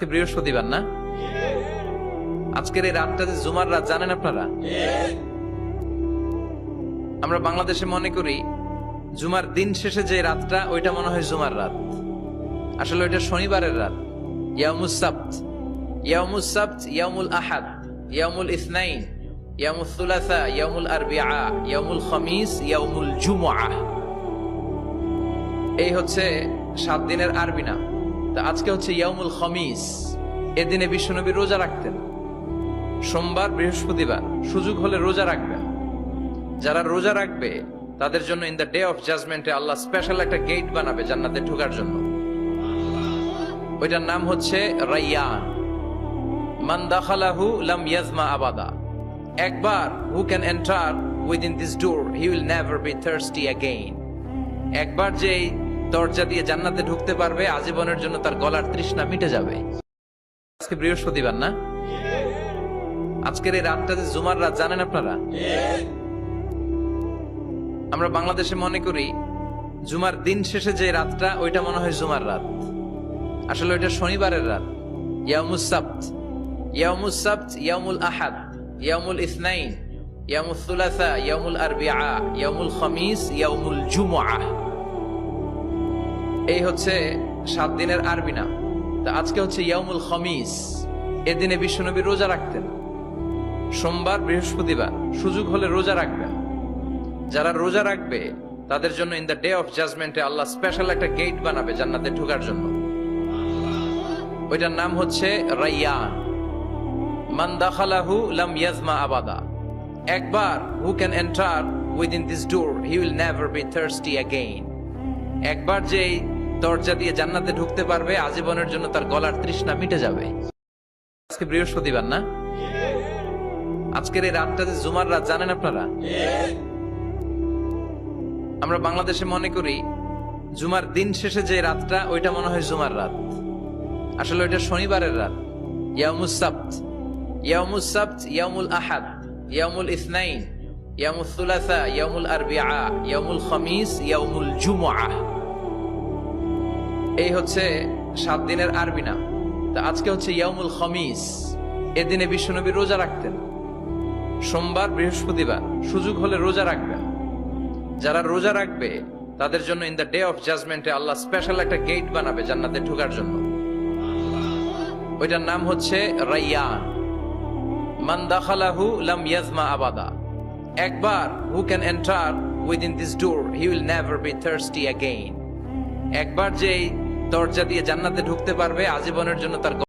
আজকে বৃহস্পতিবার না? আজকের এই রাতটা যে জুমার রাত জানেন আপনারা? আমরা বাংলাদেশে মনে করি জুমার দিন শেষে যে রাতটা ওইটা মনে হয় জুমার রাত, আসলে ওইটা শনিবারের রাত। ইয়াউমুস সাবত, ইয়াউমুস সাবত, ইয়াউমুল আহাদ, ইয়াউমুল ইসনাইন, ইয়াউমুল সুলাসা, ইয়াউমুল আরবিআ, ইয়াউমুল খামিস, ইয়াউমুল জুমআহ। এই হচ্ছে 7 দিনের আরবি নাম। তা আজকে হচ্ছে ইয়াউমুল খামিস। এদিনে বিশ্বনবী রোজা রাখতেন। সোমবার, বৃহস্পতিবার সুযোগ হলে রোজা রাখবেন। যারা রোজা রাখবে তাদের জন্য ইন দ্য ডে অফ জাজমেন্টে আল্লাহ স্পেশাল একটা গেট বানাবে জান্নাতে ঢোকার জন্য। ওইটার নাম হচ্ছে রাইয়ান। মান দাখালাহু লাম ইয়াজমা আবাদা। একবার who can enter within this door he will never be thirsty again. একবার যে দরজা দিয়ে জান্নাতে ঢুকতে পারবে আজীবনের জন্য তার গলার তৃষ্ণা মিটে যাবে। আজকে বৃহস্পতিবার না? আজকের এই রাতটা যে জুমার রাত জানেন আপনারা? আমরা বাংলাদেশে মনে করি জুমার দিন শেষে যে রাতটা ওইটা মনে হয় জুমার রাত, আসলে ওইটা শনিবারের রাত। ইয়াউমুস সাবত, ইয়াউমুস সাবত, ইয়াউমুল আহাদ, ইয়াউমুল ইসনাইন, ইয়াউমুল সুলাসা, ইয়াউমুল আরবিআ, ইয়াউমুল খামিস, ইয়াউমুল জুমআহ। এই হচ্ছে 7 দিনের আরবি নাম। তা আজকে হচ্ছে ইয়াউমুল খামিস। এদিনে বিশ্বনবী রোজা রাখতেন। সোমবার, বৃহস্পতিবার সুযোগ হলে রোজা রাখবেন। যারা রোজা রাখবে তাদের জন্য ইন দ্য ডে অফ জাজমেন্টে আল্লাহ স্পেশাল একটা গেট বানাবে জান্নাতে ঢোকার জন্য। ওইটার নাম হচ্ছে রাইয়ান। মান দাখালাহু লাম ইয়াজমা আবাদা। একবার who can enter within this door he will never be thirsty again. একবার যে দরজা দিয়ে জান্নাতে ঢুকতে পারবে আজীবনের জন্য তার গলার তৃষ্ণা মিটে যাবে। আজকে বৃহস্পতিবার না? আজকের এই রাতটা যে জুমার রাত জানেন আপনারা? আমরা বাংলাদেশে মনে করি জুমার দিন শেষে যে রাতটা ওইটা মনে হয় জুমার রাত, আসলে ওইটা শনিবারের রাত। ইয়াউমুস সাবত, ইয়াউমুস সাবত, ইয়াউমুল আহাদ, ইয়াউমুল ইসনাইন, ইয়াউমুল সুলাসা, ইয়াউমুল আরবিআ, ইয়াউমুল খামিস, ইয়াউমুল জুমআহ। এই হচ্ছে 7 দিনের আরবি নাম। তা আজকে হচ্ছে ইয়াউমুল খামিস। এদিনে বিশ্বনবী রোজা রাখতেন। সোমবার, বৃহস্পতিবার সুযোগ হলে রোজা রাখবেন। যারা রোজা রাখবে তাদের জন্য ইন দ্য ডে অফ জাজমেন্টে আল্লাহ স্পেশাল একটা গেট বানাবে জান্নাতে ঢোকার জন্য। ওইটার নাম হচ্ছে রাইয়ান। মান দাখালাহু লাম ইয়াজমা আবাদা। একবার who can enter within this door he will never be thirsty again. একবার যে দরজা দিয়ে জান্নাতে ঢুকতে পারবে আজীবনের জন্য তার